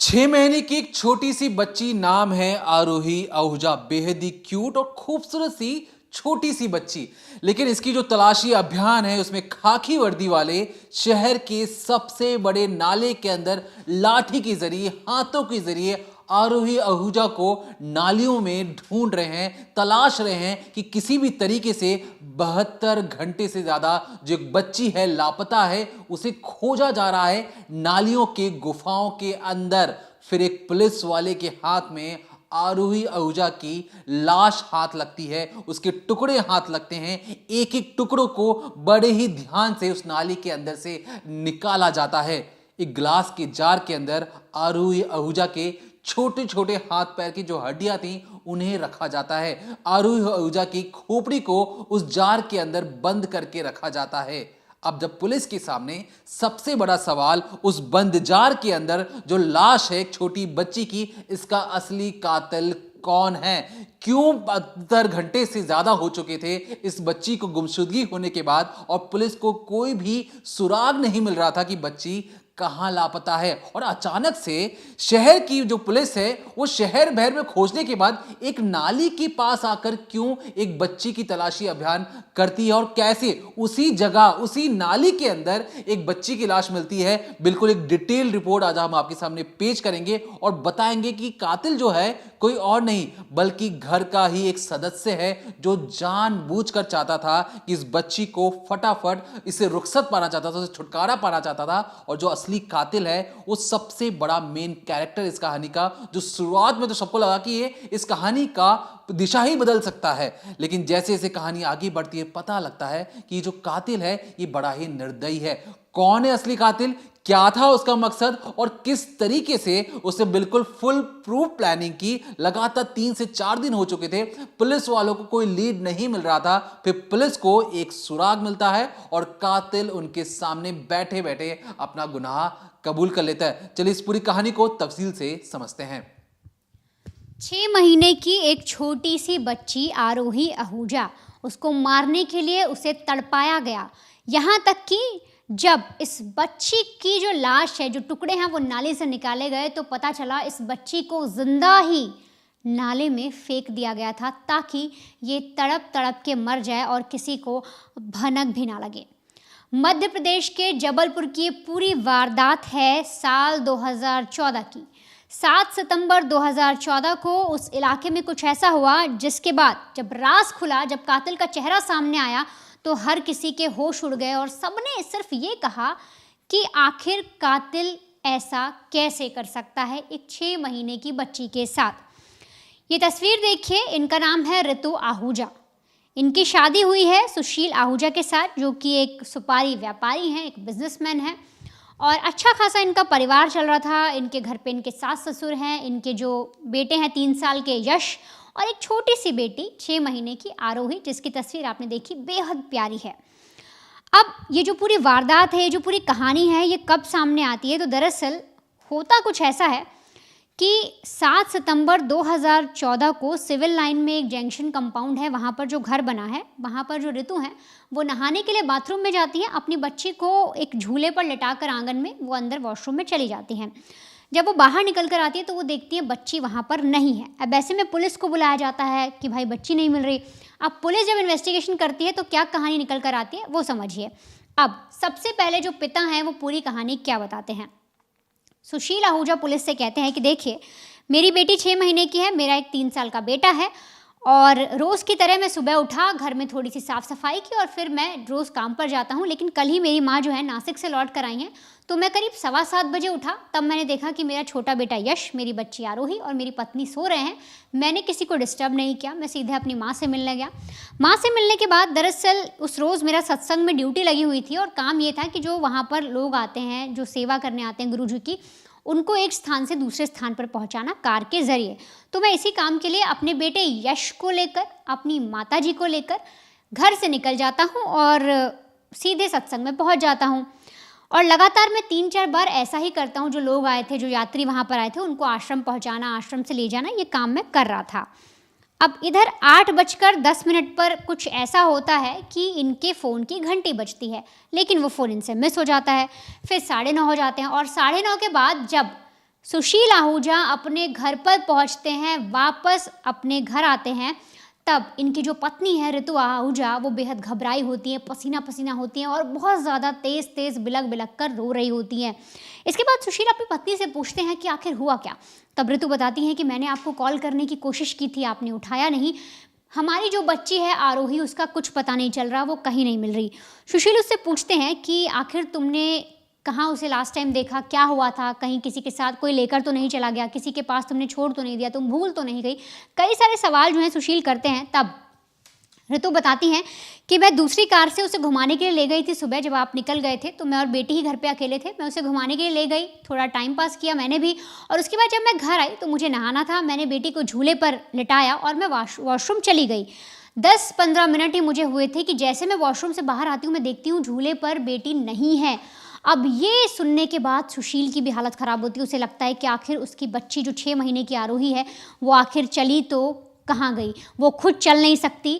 6 महीने की एक छोटी सी बच्ची, नाम है आरोही आहूजा। बेहद ही क्यूट और खूबसूरत सी छोटी सी बच्ची। लेकिन इसकी जो तलाशी अभियान है उसमें खाकी वर्दी वाले शहर के सबसे बड़े नाले के अंदर लाठी के जरिए, हाथों के जरिए आरोही आहूजा को नालियों में ढूंढ रहे हैं, तलाश रहे हैं कि किसी भी तरीके से 72 घंटे से ज्यादा जो एक बच्ची है लापता है, उसे खोजा जा रहा है नालियों के गुफाओं के अंदर। फिर एक पुलिस वाले के हाथ में आरोही आहूजा की लाश हाथ लगती है, उसके टुकड़े हाथ लगते हैं। एक एक टुकड़ों को बड़े ही ध्यान से उस नाली के अंदर से निकाला जाता है। एक ग्लास के जार के अंदर आरोही आहूजा के छोटे छोटे हाथ पैर की जो हड्डियां थी उन्हें रखा जाता है। आरोही आहूजा की खोपड़ी को उस जार के अंदर बंद करके रखा जाता है। अब जब पुलिस के सामने सबसे बड़ा सवाल उस बंद जार के अंदर जो लाश है एक छोटी बच्ची की, इसका असली कातिल कौन है? क्यों 72 घंटे से ज्यादा हो चुके थे इस बच्ची को गुमशुदगी होने के बाद और पुलिस को कोई भी सुराग नहीं मिल रहा था कि बच्ची कहां लापता है। और अचानक से शहर की जो पुलिस है वो शहर भर में खोजने के बाद एक नाली के पास आकर क्यों एक बच्ची की तलाशी अभियान करती है और कैसे उसी जगह, उसी नाली के अंदर एक बच्ची की लाश मिलती है। बिल्कुल एक डिटेल रिपोर्ट आज हम आपके सामने पेश करेंगे और बताएंगे कि कातिल जो है कोई और नहीं बल्कि घर का ही एक सदस्य है, जो जानबूझकर चाहता था कि इस बच्ची को फटाफट इसे रुखसत पाना चाहता था, उसे छुटकारा पाना चाहता था। और जो असली कातिल है वो सबसे बड़ा मेन कैरेक्टर इस कहानी का, जो शुरुआत में तो सबको लगा कि ये इस कहानी का दिशा ही बदल सकता है, लेकिन जैसे जैसे कहानी आगे बढ़ती है पता लगता है कि जो कातिल है ये बड़ा ही निर्दयी है। कौन है असली कातिल, क्या था उसका मकसद और किस तरीके से उसे बिल्कुल फुल प्रूफ प्लानिंग की। लगातार 3 से 4 दिन हो चुके थे, पुलिस वालों को कोई लीड नहीं मिल रहा था। फिर पुलिस को एक सुराग मिलता है और कातिल उनके सामने बैठे बैठे अपना गुनाह कबूल कर लेता है। चलिए इस पूरी कहानी को तफसील से समझते हैं। 6 महीने की एक छोटी सी बच्ची आरोही आहूजा, उसको मारने के लिए उसे तड़पाया गया। यहाँ तक कि जब इस बच्ची की जो लाश है, जो टुकड़े हैं वो नाले से निकाले गए तो पता चला इस बच्ची को जिंदा ही नाले में फेंक दिया गया था ताकि ये तड़प तड़प के मर जाए और किसी को भनक भी ना लगे। मध्य प्रदेश के जबलपुर की ये पूरी वारदात है साल 2014 की। 7 सितंबर 2014 को उस इलाके में कुछ ऐसा हुआ जिसके बाद जब राज खुला, जब कातिल का चेहरा सामने आया तो हर किसी के होश उड़ गए और सबने सिर्फ ये कहा कि आखिर कातिल ऐसा कैसे कर सकता है एक 6 महीने की बच्ची के साथ। ये तस्वीर देखिए, इनका नाम है ऋतु आहूजा। इनकी शादी हुई है सुशील आहूजा के साथ, जो कि एक सुपारी व्यापारी हैं, एक बिजनेसमैन है और अच्छा खासा इनका परिवार चल रहा था। इनके घर पे इनके सास ससुर हैं, इनके जो बेटे हैं 3 साल के यश और एक छोटी सी बेटी 6 महीने की आरोही, जिसकी तस्वीर आपने देखी, बेहद प्यारी है। अब ये जो पूरी वारदात है, ये जो पूरी कहानी है, ये कब सामने आती है? तो दरअसल होता कुछ ऐसा है कि 7 सितंबर 2014 को सिविल लाइन में एक जंक्शन कंपाउंड है, वहाँ पर जो घर बना है, वहाँ पर जो ऋतु हैं वो नहाने के लिए बाथरूम में जाती हैं। अपनी बच्ची को एक झूले पर लिटाकर आंगन में वो अंदर वॉशरूम में चली जाती हैं। जब वो बाहर निकल कर आती है तो वो देखती है बच्ची वहाँ पर नहीं है। अब ऐसे में पुलिस को बुलाया जाता है कि भाई बच्ची नहीं मिल रही। अब पुलिस जब इन्वेस्टिगेशन करती है तो क्या कहानी निकल कर आती है वो समझिए। अब सबसे पहले जो पिता हैं वो पूरी कहानी क्या बताते हैं। सुशील आहूजा पुलिस से कहते हैं कि देखिए, मेरी बेटी 6 महीने की है, मेरा एक 3 साल का बेटा है और रोज़ की तरह मैं सुबह उठा, घर में थोड़ी सी साफ़ सफाई की और फिर मैं रोज़ काम पर जाता हूँ। लेकिन कल ही मेरी माँ जो है नासिक से लौट कर आई हैं, तो मैं करीब 7:15 बजे उठा। तब मैंने देखा कि मेरा छोटा बेटा यश, मेरी बच्ची आरोही और मेरी पत्नी सो रहे हैं। मैंने किसी को डिस्टर्ब नहीं किया, मैं सीधे अपनी माँ से मिलने गया। माँ से मिलने के बाद दरअसल उस रोज़ मेरा सत्संग में ड्यूटी लगी हुई थी और काम ये था कि जो वहाँ पर लोग आते हैं, जो सेवा करने आते हैं गुरु जी की, उनको एक स्थान से दूसरे स्थान पर पहुंचाना कार के ज़रिए। तो मैं इसी काम के लिए अपने बेटे यश को लेकर, अपनी माताजी को लेकर घर से निकल जाता हूं और सीधे सत्संग में पहुंच जाता हूं। और लगातार मैं 3-4 बार ऐसा ही करता हूं। जो लोग आए थे, जो यात्री वहां पर आए थे, उनको आश्रम पहुंचाना, आश्रम से ले जाना, ये काम मैं कर रहा था। अब इधर 8:10 पर कुछ ऐसा होता है कि इनके फ़ोन की घंटी बजती है, लेकिन वो फ़ोन इनसे मिस हो जाता है। फिर 9:30 हो जाते हैं और 9:30 के बाद जब सुशील आहूजा अपने घर पर पहुंचते हैं, वापस अपने घर आते हैं, तब इनकी जो पत्नी है ऋतु आहूजा वो बेहद घबराई होती हैं, पसीना पसीना होती हैं और बहुत ज़्यादा तेज़ तेज़ बिलख बिलख कर रो रही होती हैं। इसके बाद सुशील अपनी पत्नी से पूछते हैं कि आखिर हुआ क्या। तब ऋतु बताती हैं कि मैंने आपको कॉल करने की कोशिश की थी, आपने उठाया नहीं। हमारी जो बच्ची है आरोही, उसका कुछ पता नहीं चल रहा, वो कहीं नहीं मिल रही। सुशील उससे पूछते हैं कि आखिर तुमने कहाँ उसे लास्ट टाइम देखा, क्या हुआ था, कहीं किसी के साथ कोई लेकर तो नहीं चला गया, किसी के पास तुमने छोड़ तो नहीं दिया, तुम भूल तो नहीं गई। कई सारे सवाल जो हैं सुशील करते हैं। तब ऋतु बताती हैं कि मैं दूसरी कार से उसे घुमाने के लिए ले गई थी सुबह, जब आप निकल गए थे तो मैं और बेटी ही घर पे अकेले थे। मैं उसे घुमाने के लिए ले गई, थोड़ा टाइम पास किया मैंने भी, और उसके बाद जब मैं घर आई तो मुझे नहाना था। मैंने बेटी को झूले पर लिटाया और मैं वॉशरूम चली गई। 10-15 मिनट ही मुझे हुए थे कि जैसे मैं वॉशरूम से बाहर आती हूँ, मैं देखती हूँ झूले पर बेटी नहीं है। अब ये सुनने के बाद सुशील की भी हालत ख़राब होती है। उसे लगता है कि आखिर उसकी बच्ची जो 6 महीने की आरोही है वो आखिर चली तो कहाँ गई। वो खुद चल नहीं सकती,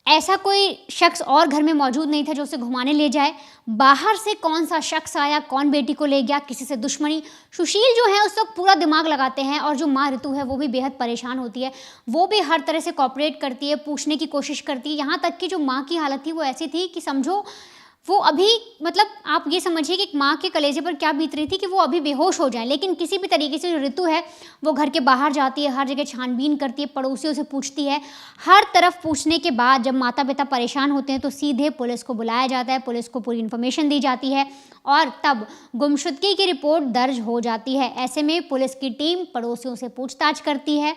ऐसा कोई शख्स और घर में मौजूद नहीं था जो उसे घुमाने ले जाए। बाहर से कौन सा शख्स आया, कौन बेटी को ले गया, किसी से दुश्मनी। सुशील जो है उस वक्त पूरा दिमाग लगाते हैं, और जो माँ ऋतु है वो भी बेहद परेशान होती है। वो भी हर तरह से कॉपरेट करती है, पूछने की कोशिश करती है। यहाँ तक कि जो माँ की हालत थी वो ऐसी थी कि समझो वो अभी, मतलब आप ये समझिए कि एक माँ के कलेजे पर क्या बीत रही थी कि वो अभी बेहोश हो जाए। लेकिन किसी भी तरीके से जो ऋतु है वो घर के बाहर जाती है, हर जगह छानबीन करती है, पड़ोसियों से पूछती है। हर तरफ पूछने के बाद जब माता पिता परेशान होते हैं तो सीधे पुलिस को बुलाया जाता है, पुलिस को पूरी इन्फॉर्मेशन दी जाती है और तब गुमशुदगी की रिपोर्ट दर्ज हो जाती है। ऐसे में पुलिस की टीम पड़ोसियों से पूछताछ करती है,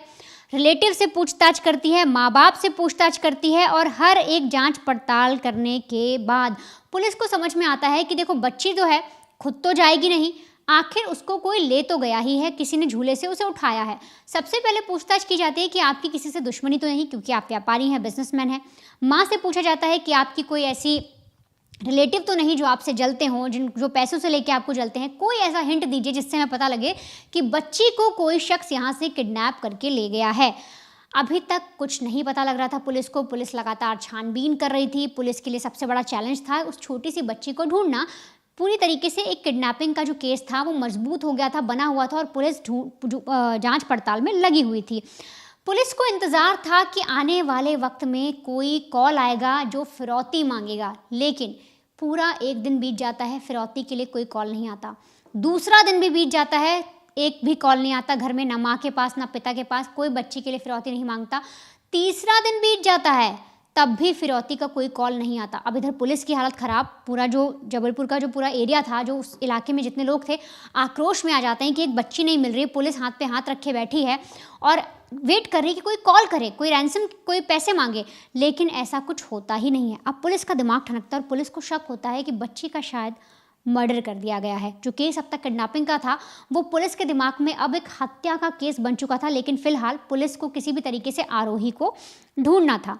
रिलेटिव से पूछताछ करती है, माँ बाप से पूछताछ करती है, और हर एक जांच पड़ताल करने के बाद पुलिस को समझ में आता है कि देखो बच्ची जो है खुद तो जाएगी नहीं, आखिर उसको कोई ले तो गया ही है, किसी ने झूले से उसे उठाया है। सबसे पहले पूछताछ की जाती है कि आपकी किसी से दुश्मनी तो नहीं, क्योंकि आप व्यापारी हैं, बिजनेसमैन हैं। माँ से पूछा जाता है कि आपकी कोई ऐसी रिलेटिव तो नहीं जो आपसे जलते हों, जो पैसों से लेके आपको जलते हैं। कोई ऐसा हिंट दीजिए जिससे हमें पता लगे कि बच्ची को कोई शख्स यहाँ से किडनैप करके ले गया है। अभी तक कुछ नहीं पता लग रहा था पुलिस को। पुलिस लगातार छानबीन कर रही थी। पुलिस के लिए सबसे बड़ा चैलेंज था उस छोटी सी बच्ची को ढूंढना। पूरी तरीके से एक किडनैपिंग का जो केस था वो मजबूत हो गया था, बना हुआ था, और पुलिस जांच पड़ताल में लगी हुई थी। पुलिस को इंतज़ार था कि आने वाले वक्त में कोई कॉल आएगा जो फिरौती मांगेगा, लेकिन पूरा एक दिन बीत जाता है, फिरौती के लिए कोई कॉल नहीं आता। दूसरा दिन भी बीत जाता है, एक भी कॉल नहीं आता घर में, ना माँ के पास ना पिता के पास, कोई बच्ची के लिए फिरौती नहीं मांगता। तीसरा दिन बीत जाता है, तब भी फिरौती का कोई कॉल नहीं आता। अब इधर पुलिस की हालत ख़राब, पूरा जो जबलपुर का जो पूरा एरिया था, जो उस इलाके में जितने लोग थे, आक्रोश में आ जाते हैं कि एक बच्ची नहीं मिल रही। पुलिस हाथ पे हाथ रखे बैठी है और वेट कर रही है कि कोई कॉल करे, कोई रैंसम, कोई पैसे मांगे, लेकिन ऐसा कुछ होता ही नहीं है। अब पुलिस का दिमाग ठनकता है और पुलिस को शक होता है कि बच्ची का शायद मर्डर कर दिया गया है। जो केस अब तक किडनैपिंग का था वो पुलिस के दिमाग में अब एक हत्या का केस बन चुका था। लेकिन फिलहाल पुलिस को किसी भी तरीके से आरोही को ढूंढना था।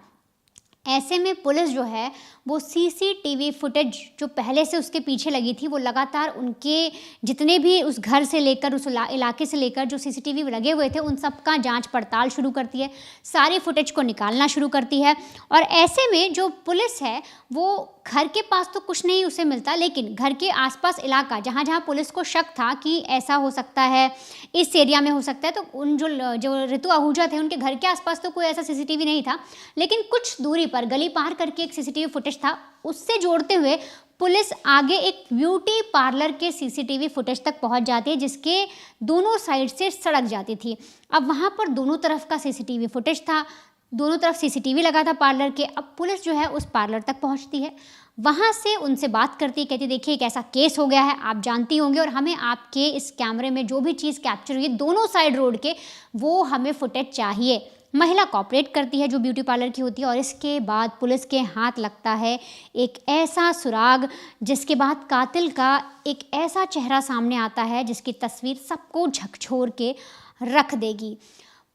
ऐसे में पुलिस जो है वो सीसीटीवी फुटेज जो पहले से उसके पीछे लगी थी, वो लगातार उनके जितने भी उस घर से लेकर उस इलाके से लेकर जो सीसीटीवी लगे हुए थे उन सब का जांच पड़ताल शुरू करती है, सारी फुटेज को निकालना शुरू करती है। और ऐसे में जो पुलिस है वो घर के पास तो कुछ नहीं उसे मिलता, लेकिन घर के आसपास इलाका जहाँ जहाँ पुलिस को शक था कि ऐसा हो सकता है, इस एरिया में हो सकता है, तो उन जो ऋतु आहूजा थे उनके घर के आसपास तो कोई ऐसा सीसीटीवी नहीं था, लेकिन कुछ दूरी पर गली पार करके एक सीसीटीवी फुटेज था। उससे जोड़ते हुए पुलिस आगे एक ब्यूटी पार्लर के सीसीटीवी फुटेज तक पहुंच जाती है, जिसके दोनों साइड से सड़क जाती थी। अब वहां पर दोनों तरफ का सीसीटीवी फुटेज था, दोनों तरफ सीसीटीवी लगा था पार्लर के। अब पुलिस जो है उस पार्लर तक पहुंचती है, वहाँ से उनसे बात करती है, कहती देखिए एक ऐसा केस हो गया है, आप जानती होंगे, और हमें आपके इस कैमरे में जो भी चीज़ कैप्चर हुई है दोनों साइड रोड के, वो हमें फुटेज चाहिए। महिला कॉपरेट करती है जो ब्यूटी पार्लर की होती है, और इसके बाद पुलिस के हाथ लगता है एक ऐसा सुराग जिसके बाद कातिल का एक ऐसा चेहरा सामने आता है जिसकी तस्वीर सबको झकझोर के रख देगी।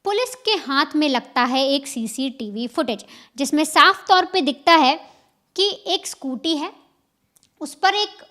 पुलिस के हाथ में लगता है एक सीसीटीवी फुटेज जिसमें साफ तौर पे दिखता है कि एक स्कूटी है, उस पर एक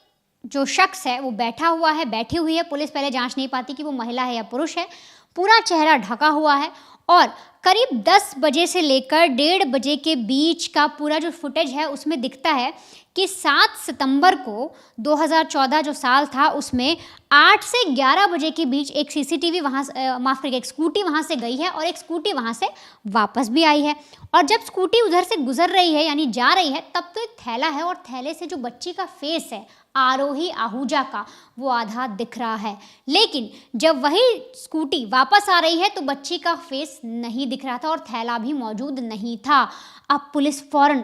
जो शख्स है वो बैठा हुआ है, बैठी हुई है। पुलिस पहले जांच नहीं पाती कि वो महिला है या पुरुष है, पूरा चेहरा ढका हुआ है और करीब 10 बजे से लेकर 1:30 बजे के बीच का पूरा जो फुटेज है उसमें दिखता है कि 7 सितंबर को 2014 जो साल था उसमें 8 से 11 बजे के बीच एक सीसीटीवी वहाँ माफ़ करिए एक स्कूटी वहाँ से गई है और एक स्कूटी वहाँ से वापस भी आई है। और जब स्कूटी उधर से गुजर रही है यानी जा रही है तब तो एक थैला है और थैले से जो बच्ची का फेस है आरोही आहूजा का वो आधा दिख रहा है। लेकिन जब वही स्कूटी वापस आ रही है तो बच्ची का फेस नहीं दिख रहा था और थैला भी मौजूद नहीं था। अब पुलिस फौरन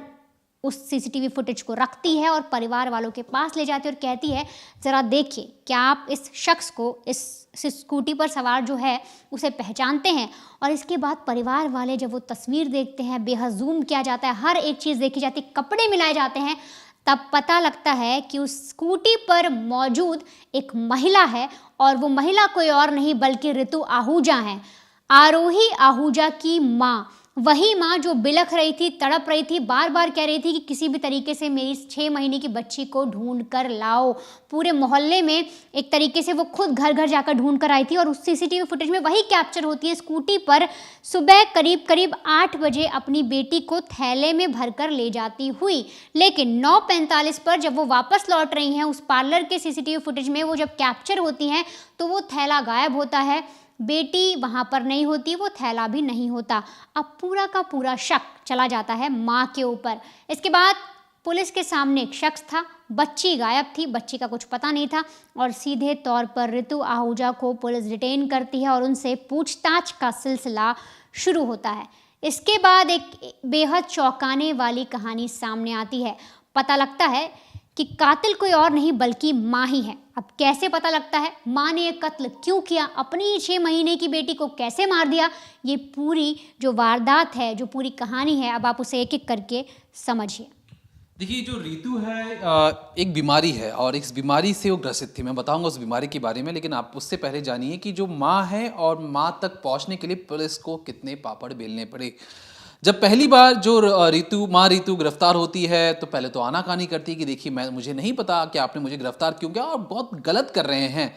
उस सीसीटीवी फुटेज को रखती है और परिवार वालों के पास ले जाती है और कहती है ज़रा देखिए क्या आप इस शख्स को इस स्कूटी पर सवार जो है उसे पहचानते हैं। और इसके बाद परिवार वाले जब वो तस्वीर देखते हैं, बेहद जूम किया जाता है, हर एक चीज़ देखी जाती है, कपड़े मिलाए जाते हैं, तब पता लगता है कि उस स्कूटी पर मौजूद एक महिला है और वो महिला कोई और नहीं बल्कि ऋतु आहूजा हैं, आरोही आहूजा की माँ। वही माँ जो बिलख रही थी, तड़प रही थी, बार बार कह रही थी कि किसी भी तरीके से मेरी 6 महीने की बच्ची को ढूंढ कर लाओ। पूरे मोहल्ले में एक तरीके से वो खुद घर घर जाकर ढूंढ कर आई थी और उस सीसीटीवी फुटेज में वही कैप्चर होती है। स्कूटी पर सुबह करीब 8 बजे अपनी बेटी को थैले में भरकर ले जाती हुई। लेकिन 9:45 पर जब वो वापस लौट रही हैं उस पार्लर के सीसीटीवी फुटेज में वो जब कैप्चर होती हैं तो वो थैला गायब होता है, बेटी वहाँ पर नहीं होती, वो थैला भी नहीं होता। अब पूरा का पूरा शक चला जाता है माँ के ऊपर। इसके बाद पुलिस के सामने एक शख्स था, बच्ची गायब थी, बच्ची का कुछ पता नहीं था और सीधे तौर पर ऋतु आहूजा को पुलिस डिटेन करती है और उनसे पूछताछ का सिलसिला शुरू होता है। इसके बाद एक बेहद चौंकाने वाली कहानी सामने आती है। पता लगता है कि कातिल कोई और नहीं बल्कि माँ ही है। अब कैसे पता लगता है, माँ ने ये कत्ल क्यों किया, अपनी ही 6 महीने की बेटी को कैसे मार दिया, ये पूरी जो वारदात है, जो पूरी कहानी है, अब आप उसे एक एक करके समझिए। देखिए जो ऋतु है एक बीमारी है और इस बीमारी से वो ग्रसित थी। मैं बताऊंगा उस बीमारी के बारे में, लेकिन आप उससे पहले जानिए कि जो माँ है और माँ तक पहुँचने के लिए पुलिस को कितने पापड़ बेलने पड़े। जब पहली बार जो ऋतु गिरफ्तार होती है तो पहले तो आनाकानी करती है कि देखिए मुझे नहीं पता कि आपने मुझे गिरफ्तार क्यों किया और बहुत गलत कर रहे हैं।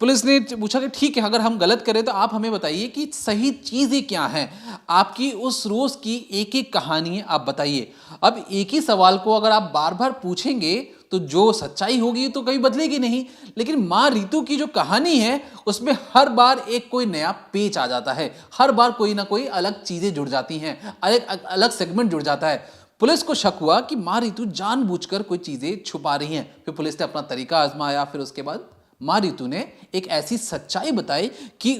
पुलिस ने पूछा कि ठीक है अगर हम गलत करें तो आप हमें बताइए कि सही चीज़ें क्या हैं, आपकी उस रोज़ की एक एक कहानी आप बताइए। अब एक ही सवाल को अगर आप बार बार पूछेंगे तो जो सच्चाई होगी तो कभी बदलेगी नहीं। लेकिन माँ ऋतु की जो कहानी है उसमें हर बार एक कोई नया पेच आ जाता है, हर बार कोई ना कोई अलग चीज़ें जुड़ जाती हैं, अलग सेगमेंट जुड़ जाता है। पुलिस को शक हुआ कि माँ ऋतु जानबूझकर कोई चीज़ें छुपा रही हैं। फिर पुलिस ने अपना तरीका आजमाया। फिर उसके बाद माँ ऋतु ने एक ऐसी सच्चाई बताई कि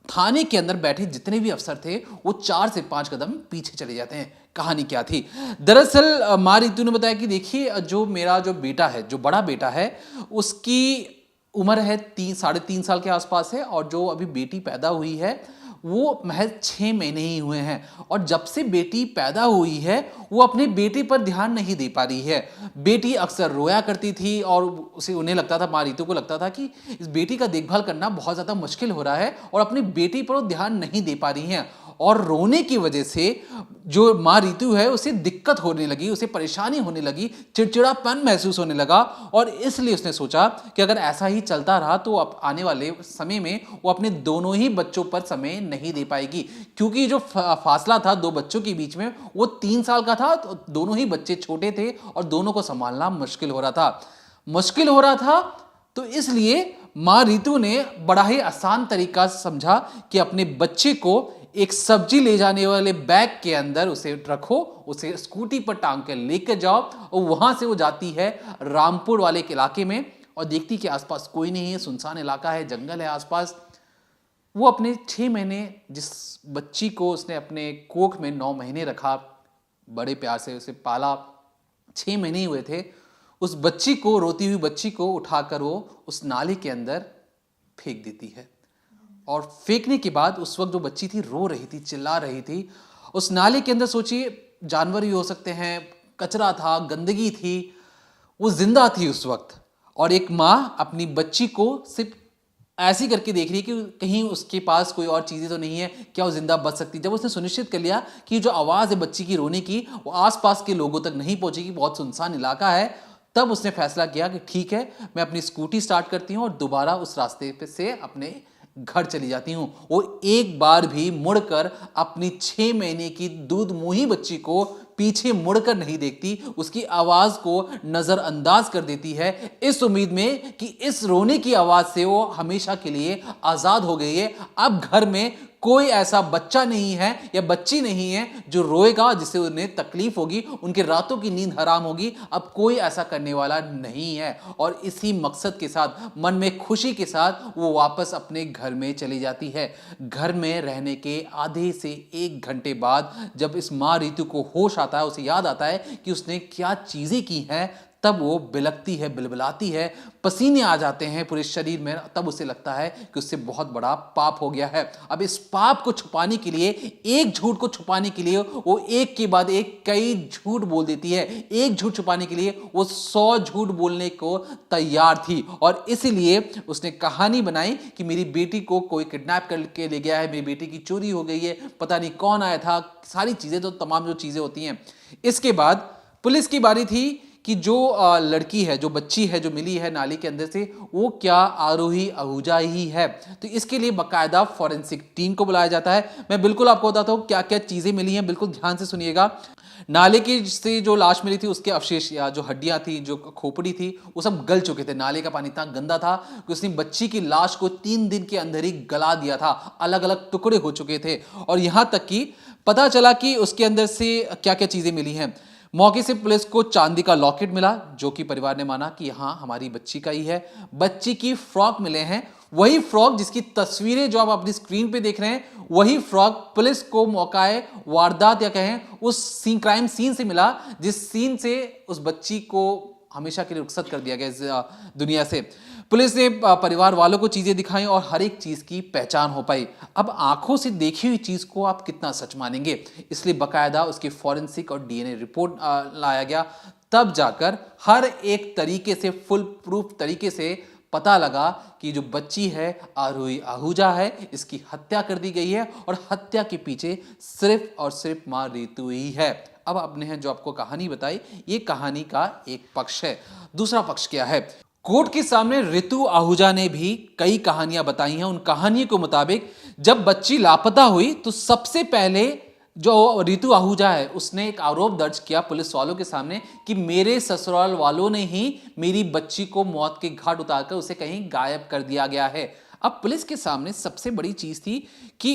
थाने के अंदर बैठे जितने भी अफसर थे वो 4 से 5 कदम पीछे चले जाते हैं। कहानी क्या थी? दरअसल माँ ऋतु ने बताया कि देखिए जो मेरा जो बेटा है, जो बड़ा बेटा है, उसकी उम्र है 3-3.5 साल के आसपास है और जो अभी बेटी पैदा हुई है वो महज 6 महीने ही हुए हैं। और जब से बेटी पैदा हुई है वो अपने बेटे पर ध्यान नहीं दे पा रही है। बेटी अक्सर रोया करती थी और उन्हें लगता था, माँ ऋतु को लगता था कि इस बेटी का देखभाल करना बहुत ज़्यादा मुश्किल हो रहा है और अपनी बेटी पर वो ध्यान नहीं दे पा रही हैं। और रोने की वजह से जो माँ ऋतु है उसे दिक्कत होने लगी, उसे परेशानी होने लगी, चिड़चिड़ापन महसूस होने लगा और इसलिए उसने सोचा कि अगर ऐसा ही चलता रहा तो अब आने वाले समय में वो अपने दोनों ही बच्चों पर समय नहीं दे पाएगी। क्योंकि जो फासला था 2 बच्चों के बीच में वो 3 साल का था, तो दोनों ही बच्चे छोटे थे और दोनों को संभालना मुश्किल हो रहा था। तो इसलिए माँ ऋतु ने बड़ा ही आसान तरीका समझा कि अपने बच्चे को एक सब्जी ले जाने वाले बैग के अंदर उसे रखो, उसे स्कूटी पर टांग कर लेकर जाओ और वहां से वो जाती है रामपुर वाले इलाके में और देखती कि आसपास कोई नहीं है, सुनसान इलाका है, जंगल है आसपास। वो अपने 6 महीने जिस बच्ची को उसने अपने कोख में 9 महीने रखा, बड़े प्यार से उसे पाला, 6 महीने ही हुए थे, उस बच्ची को, रोती हुई बच्ची को उठाकर वो उस नाले के अंदर फेंक देती है। और फेंकने के बाद उस वक्त जो बच्ची थी रो रही थी, चिल्ला रही थी। उस नाले के अंदर सोचिए जानवर भी हो सकते हैं, कचरा था, गंदगी थी, वो जिंदा थी उस वक्त। और एक माँ अपनी बच्ची को सिर्फ ऐसी करके देख रही है कि कहीं उसके पास कोई और चीज़ें तो नहीं है, क्या वो जिंदा बच सकती। जब उसने सुनिश्चित कर लिया कि जो आवाज़ है बच्ची की रोने की वो आसपास के लोगों तक नहीं पहुंचेगी, बहुत सुनसान इलाका है, तब उसने फैसला किया कि ठीक है मैं अपनी स्कूटी स्टार्ट करती हूँ और दोबारा उस रास्ते पे से अपने घर चली जाती हूँ। वो एक बार भी मुड़कर अपनी 6 महीने की दूध मुही बच्ची को पीछे मुड़कर नहीं देखती, उसकी आवाज को नजरअंदाज कर देती है, इस उम्मीद में कि इस रोने की आवाज से वो हमेशा के लिए आजाद हो गई है। अब घर में कोई ऐसा बच्चा नहीं है या बच्ची नहीं है जो रोएगा, जिससे उन्हें तकलीफ होगी, उनके रातों की नींद हराम होगी। अब कोई ऐसा करने वाला नहीं है। और इसी मकसद के साथ, मन में खुशी के साथ वो वापस अपने घर में चली जाती है। घर में रहने के आधे से 1 घंटे बाद जब इस माँ रितु को होश आता है, उसे याद आता है कि उसने क्या चीजें की हैं, तब वो बिलखती है, बिलबिलाती है, पसीने आ जाते हैं पूरे शरीर में। तब उसे लगता है कि उससे बहुत बड़ा पाप हो गया है। अब इस पाप को छुपाने के लिए, एक झूठ को छुपाने के लिए वो एक के बाद एक कई झूठ बोल देती है। एक झूठ छुपाने के लिए वो 100 झूठ बोलने को तैयार थी। और इसीलिए उसने कहानी बनाई कि मेरी बेटी को कोई किडनैप करके ले गया है, मेरी बेटी की चोरी हो गई है, पता नहीं कौन आया था, सारी चीजें, तो तमाम जो चीजें होती हैं। इसके बाद पुलिस की बारी थी कि जो लड़की है, जो बच्ची है, जो मिली है नाली के अंदर से, वो क्या आरोही आहूजा ही है। तो इसके लिए बाकायदा फॉरेंसिक टीम को बुलाया जाता है। मैं बिल्कुल आपको बताता हूँ क्या क्या चीजें मिली हैं, बिल्कुल ध्यान से सुनिएगा। नाले की से जो लाश मिली थी, उसके अवशेष या जो हड्डियां थी, जो खोपड़ी थी, वो सब गल चुके थे। नाले का पानी इतना गंदा था कि उसने बच्ची की लाश को 3 दिन के अंदर ही गला दिया था, अलग अलग टुकड़े हो चुके थे। और यहां तक कि पता चला कि उसके अंदर से क्या क्या चीजें मिली हैं। मौके से पुलिस को चांदी का लॉकेट मिला, जो कि परिवार ने माना कि हाँ हमारी बच्ची का ही है। बच्ची की फ्रॉक मिले हैं, वही फ्रॉक जिसकी तस्वीरें जो आप अपनी स्क्रीन पे देख रहे हैं, वही फ्रॉक पुलिस को मौकाए वारदात या कहें उस क्राइम सीन से मिला, जिस सीन से उस बच्ची को हमेशा के लिए रुखसत कर दिया गया इस दुनिया से। पुलिस ने परिवार वालों को चीजें दिखाई और हर एक चीज की पहचान हो पाई। अब आंखों से देखी हुई चीज को आप कितना सच मानेंगे, इसलिए बकायदा उसकी फॉरेंसिक और डीएनए रिपोर्ट लाया गया। तब जाकर हर एक तरीके से, फुल प्रूफ तरीके से पता लगा कि जो बच्ची है आरोही आहूजा है, इसकी हत्या कर दी गई है और हत्या के पीछे सिर्फ और सिर्फ मां रितु ही है। अब आपने है जो आपको कहानी बताई, ये कहानी का एक पक्ष है। दूसरा पक्ष क्या है? कोर्ट के सामने रितु आहूजा ने भी कई कहानियां बताई हैं। उन कहानियों के मुताबिक जब बच्ची लापता हुई तो सबसे पहले जो रितु आहूजा है, उसने एक आरोप दर्ज किया पुलिस वालों के सामने कि मेरे ससुराल वालों ने ही मेरी बच्ची को मौत के घाट उतारकर उसे कहीं गायब कर दिया गया है। अब पुलिस के सामने सबसे बड़ी चीज थी कि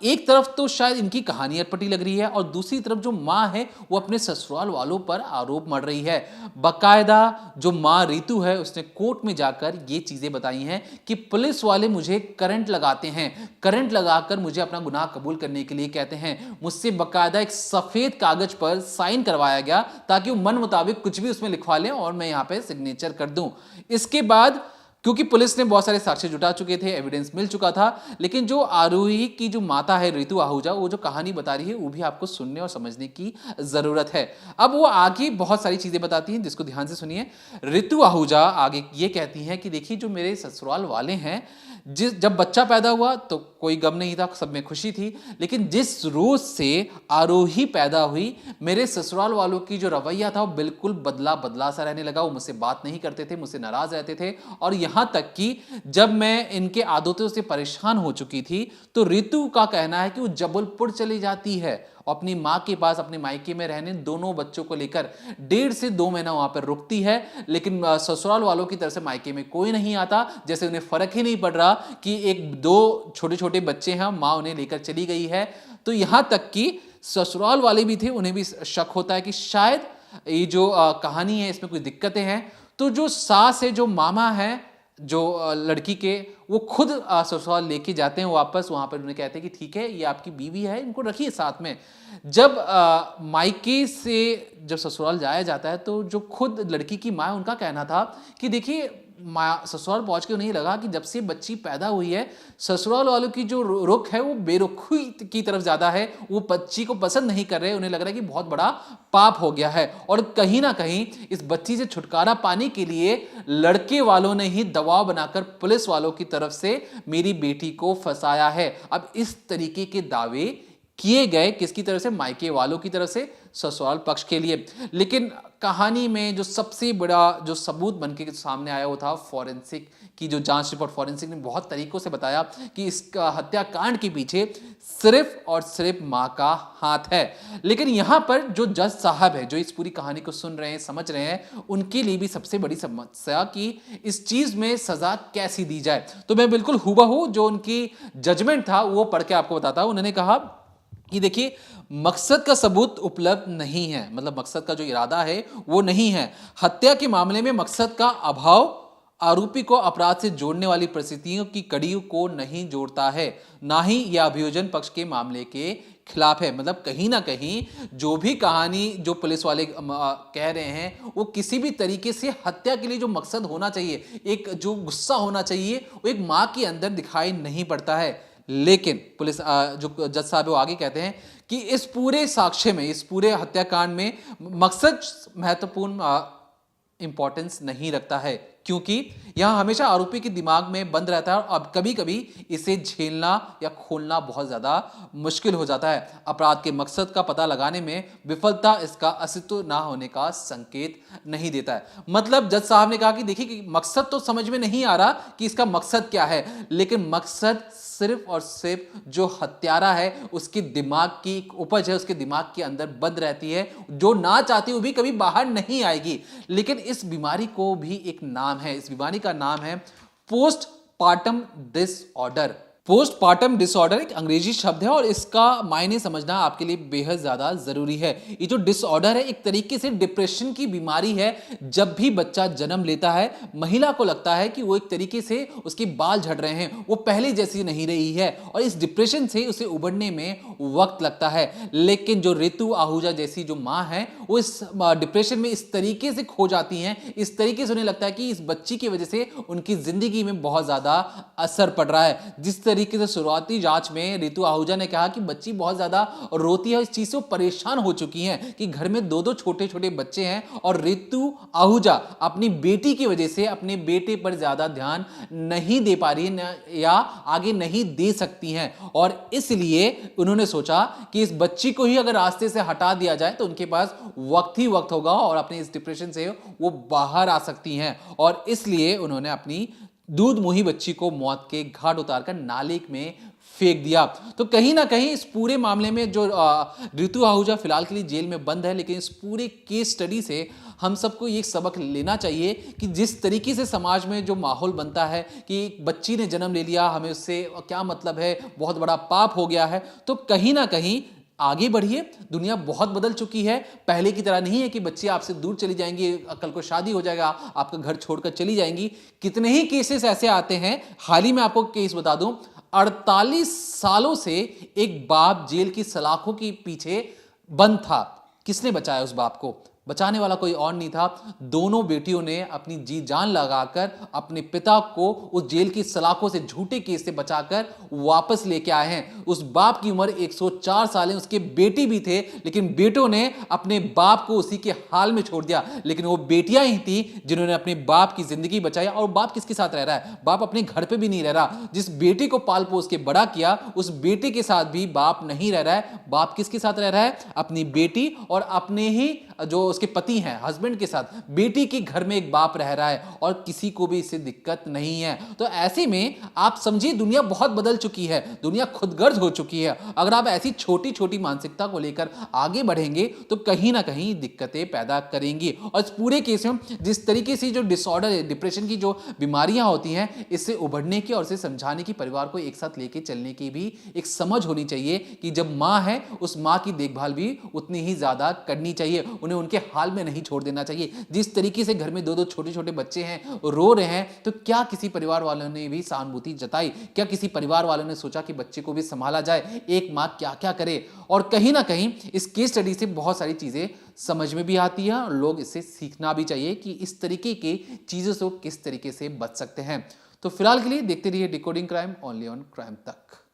एक तरफ तो शायद इनकी कहानी अटपटी लग रही है और दूसरी तरफ जो माँ है वो अपने ससुराल वालों पर आरोप मढ़ रही है। बकायदा जो माँ रितु है, उसने कोर्ट में जाकर ये चीजें बताई हैं कि पुलिस वाले मुझे करंट लगाते हैं, करंट लगाकर मुझे अपना गुनाह कबूल करने के लिए कहते हैं। मुझसे बकायदा एक सफेद कागज पर साइन करवाया गया ताकि वो मन मुताबिक कुछ भी उसमें लिखवा लें और मैं यहाँ पे सिग्नेचर कर दूं। इसके बाद क्योंकि पुलिस ने बहुत सारे साक्ष्य जुटा चुके थे, एविडेंस मिल चुका था, लेकिन जो आरोही की जो माता है रितु आहूजा, वो जो कहानी बता रही है वो भी आपको सुनने और समझने की जरूरत है। अब वो आगे बहुत सारी चीजें बताती हैं जिसको ध्यान से सुनिए। रितु आहूजा आगे ये कहती हैं कि देखिए जो मेरे ससुराल वाले हैं, जब बच्चा पैदा हुआ तो कोई गम नहीं था, सब में खुशी थी, लेकिन जिस रोज से आरोही पैदा हुई, मेरे ससुराल वालों की जो रवैया था वो बिल्कुल बदला बदला सा रहने लगा। वो मुझसे बात नहीं करते थे, मुझसे नाराज रहते थे और यहां तक कि जब मैं इनके आदतों से परेशान हो चुकी थी तो रितु का कहना है कि वो जबलपुर चली जाती है और अपनी माँ के पास, अपने मायके में रहने, दोनों बच्चों को लेकर 1.5 से 2 महीना वहां पर रुकती है। लेकिन ससुराल वालों की तरफ से मायके में कोई नहीं आता, जैसे उन्हें फर्क ही नहीं पड़ रहा कि 1-2 छोटे छोटे बच्चे हैं, माँ उन्हें लेकर चली गई है। तो यहां तक कि ससुराल वाले भी थे, उन्हें भी शक होता है कि शायद ये जो कहानी है इसमें कुछ दिक्कतें हैं। तो जो सास है, जो मामा है जो लड़की के, वो खुद ससुराल लेके जाते हैं वापस। वहां पर उन्हें कहते हैं कि ठीक है ये आपकी बीवी है, इनको रखिए साथ में। जब मायके से जब ससुराल जाया जाता है तो जो खुद लड़की की माँ, उनका कहना था कि देखिए माँ ससुराल पहुंच के उन्हें लगा कि जब से बच्ची पैदा हुई है, ससुराल वालों की जो रुख है वो बेरुखी की तरफ ज्यादा है, वो बच्ची को पसंद नहीं कर रहे। उन्हें लग रहा है कि बहुत बड़ा पाप हो गया है और कहीं ना कहीं इस बच्ची से छुटकारा पाने के लिए लड़के वालों ने ही दबाव बनाकर पुलिस वालों की तरफ से मेरी बेटी को फंसाया है। अब इस तरीके के दावे किए गए किसकी तरफ से? मायके वालों की तरफ से, ससुराल पक्ष के लिए। लेकिन कहानी में जो सबसे बड़ा जो सबूत बनके सामने आया वो था फॉरेंसिक की जो जांच रिपोर्ट। फॉरेंसिक ने बहुत तरीकों से बताया कि इसका हत्याकांड के पीछे सिर्फ और सिर्फ मां का हाथ है। लेकिन यहां पर जो जज साहब है, जो इस पूरी कहानी को सुन रहे हैं, समझ रहे हैं, उनके लिए भी सबसे बड़ी समस्या कि इस चीज में सजा कैसी दी जाए। तो मैं बिल्कुल हूबहू जो उनकी जजमेंट था वो पढ़ के आपको बताता हूं। उन्होंने कहा कि देखिए, मकसद का सबूत उपलब्ध नहीं है, मतलब मकसद का जो इरादा है वो नहीं है। हत्या के मामले में मकसद का अभाव आरोपी को अपराध से जोड़ने वाली परिस्थितियों की कड़ी को नहीं जोड़ता है, ना ही यह अभियोजन पक्ष के मामले के खिलाफ है। मतलब कहीं ना कहीं जो भी कहानी जो पुलिस वाले कह रहे हैं वो किसी भी तरीके से हत्या के लिए जो मकसद होना चाहिए, एक जो गुस्सा होना चाहिए, वो एक मां के अंदर दिखाई नहीं पड़ता है। लेकिन पुलिस जो जज साहब है वो आगे कहते हैं कि इस पूरे साक्ष्य में, इस पूरे हत्याकांड में मकसद महत्वपूर्ण इंपॉर्टेंस नहीं रखता है, क्योंकि यह हमेशा आरोपी के दिमाग में बंद रहता है और अब कभी कभी इसे झेलना या खोलना बहुत ज्यादा मुश्किल हो जाता है। अपराध के मकसद का पता लगाने में विफलता इसका अस्तित्व ना होने का संकेत नहीं देता है। मतलब जज साहब ने कहा कि देखिए कि मकसद तो समझ में नहीं आ रहा कि इसका मकसद क्या है, लेकिन मकसद सिर्फ और सिर्फ जो हत्यारा है उसके दिमाग की एक उपज है, उसके दिमाग के अंदर बंद रहती है, जो ना चाहती वो भी कभी बाहर नहीं आएगी। लेकिन इस बीमारी को भी एक नाम है, इस बीमारी का नाम है पोस्टपार्टम डिसऑर्डर। पोस्टपार्टम डिसऑर्डर एक अंग्रेजी शब्द है और इसका मायने समझना आपके लिए बेहद ज्यादा जरूरी है। ये जो डिसऑर्डर है एक तरीके से डिप्रेशन की बीमारी है। जब भी बच्चा जन्म लेता है महिला को लगता है कि वो एक तरीके से उसके बाल झड़ रहे हैं, वो पहले जैसी नहीं रही है और इस डिप्रेशन से उसे उबरने में वक्त लगता है। लेकिन जो ऋतु आहूजा जैसी जो माँ है वो इस डिप्रेशन में इस तरीके से खो जाती हैं, इस तरीके से उन्हें लगता है कि इस बच्ची की वजह से उनकी जिंदगी में बहुत ज्यादा असर पड़ रहा है। जिस तरीके से शुरुआती जांच में ऋतु आहूजा ने कहा कि बच्ची बहुत ज्यादा रोती है, इस चीज से वो परेशान हो चुकी हैं कि घर में दो दो छोटे छोटे बच्चे हैं और ऋतु आहूजा अपनी बेटी की वजह से अपने बेटे पर ज्यादा ध्यान नहीं दे पा रही है या आगे नहीं दे सकती हैं। और इसलिए उन्होंने सोचा कि इस बच्ची को ही अगर रास्ते से हटा दिया जाए तो उनके पास वक्त ही वक्त होगा और अपने इस डिप्रेशन से वो बाहर आ सकती हैं। और इसलिए उन्होंने अपनी दूध मुही बच्ची को मौत के घाट उतारकर नाले में फेंक दिया। तो कहीं ना कहीं इस पूरे मामले में जो ऋतु आहूजा फिलहाल के लिए जेल में बंद है, लेकिन इस पूरे केस स्टडी से हम सबको ये सबक लेना चाहिए कि जिस तरीके से समाज में जो माहौल बनता है कि एक बच्ची ने जन्म ले लिया, हमें उससे क्या मतलब है, बहुत बड़ा पाप हो गया है, तो कहीं ना कहीं आगे बढ़िए। दुनिया बहुत बदल चुकी है, पहले की तरह नहीं है कि बच्चे आपसे दूर चली जाएंगी, कल को शादी हो जाएगा आपका घर छोड़कर चली जाएंगी। कितने ही केसेस ऐसे आते हैं। हाल ही में आपको केस बता दूं, 48 सालों से एक बाप जेल की सलाखों के पीछे बंद था। किसने बचाया उस बाप को? बचाने वाला कोई और नहीं था, दोनों बेटियों ने अपनी जी जान लगाकर अपने पिता को उस जेल की सलाखों से झूठे केस से बचाकर वापस लेके आए हैं। उस बाप की उम्र 104 साल है, उसके बेटी भी थे, लेकिन बेटों ने अपने बाप को उसी के हाल में छोड़ दिया। लेकिन वो बेटियां ही थी जिन्होंने अपने बाप की जिंदगी बचाई। और बाप किसके साथ रह रहा है? बाप अपने घर पे भी नहीं रह रहा। जिस बेटी को पाल पोस के बड़ा किया उस बेटे के साथ भी बाप नहीं रह रहा है। बाप किसके साथ रह रहा है? अपनी बेटी और अपने ही जो उसके पति हैं, हस्बैंड के साथ। बेटी के घर में एक बाप रह रहा है और किसी को भी इससे दिक्कत नहीं है। तो ऐसे में आप समझिए दुनिया बहुत बदल चुकी है, दुनिया खुदगर्ज हो चुकी है। अगर आप ऐसी छोटी छोटी मानसिकता को लेकर आगे बढ़ेंगे तो कहीं ना कहीं दिक्कतें पैदा करेंगी। और इस पूरे केस में जिस तरीके से जो डिसऑर्डर है, डिप्रेशन की जो बीमारियां होती हैं, इससे उभरने की और इसे समझाने की, परिवार को एक साथ लेके चलने की भी एक समझ होनी चाहिए कि जब माँ है उस माँ की देखभाल भी उतनी ही ज्यादा करनी चाहिए, उन्हें उनके हाल में नहीं छोड़ देना चाहिए। जिस तरीके से घर में दो दो छोटे छोटे बच्चे हैं, रो रहे हैं, तो क्या किसी परिवार वालों ने भी सहानुभूति जताई? क्या किसी परिवार वालों ने सोचा कि बच्चे को भी संभाला जाए? एक माँ क्या क्या करे? और कहीं ना कहीं इस केस स्टडी से बहुत सारी चीजें समझ में भी आती है और लोग इससे सीखना भी चाहिए कि इस तरीके की चीजों से किस तरीके से बच सकते हैं। तो फिलहाल के लिए देखते रहिए decoding crime, only on crime तक।